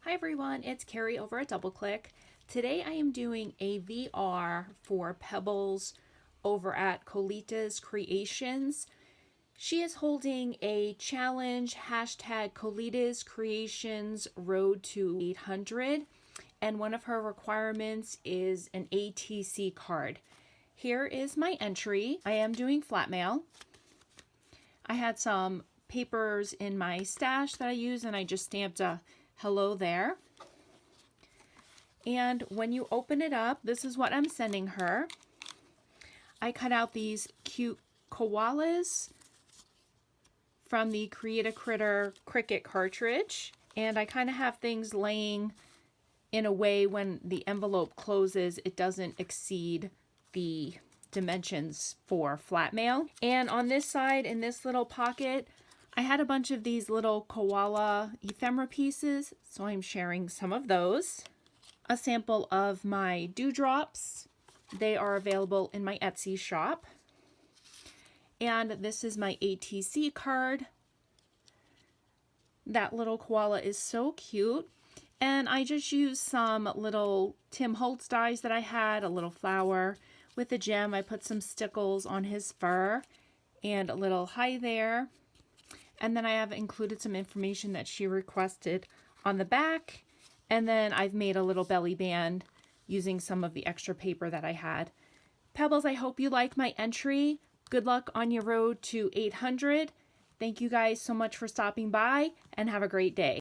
Hi everyone, it's Carrie over at DoubleClick. Today I am doing a VR for Pebbles over at Colita's Creations. She is holding a challenge, hashtag Colita's Creations Road to 800, and one of her requirements is an ATC card. Here is my entry. I am doing flat mail. I had some papers in my stash that I use and I just stamped a hello there. And when you open it up, this is what I'm sending her. I cut out these cute koalas from the Create a Critter Cricut cartridge, and I kind of have things laying in a way when the envelope closes it doesn't exceed the dimensions for flat mail. And on this side, in this little pocket, I had a bunch of these little koala ephemera pieces, so I'm sharing some of those. A sample of my dewdrops. They are available in my Etsy shop. And this is my ATC card. That little koala is so cute. And I just used some little Tim Holtz dies that I had, a little flower with a gem. I put some stickles on his fur and a little hi there. And then I have included some information that she requested on the back. And then I've made a little belly band using some of the extra paper that I had. Pebbles, I hope you like my entry. Good luck on your road to 800. Thank you guys so much for stopping by and have a great day.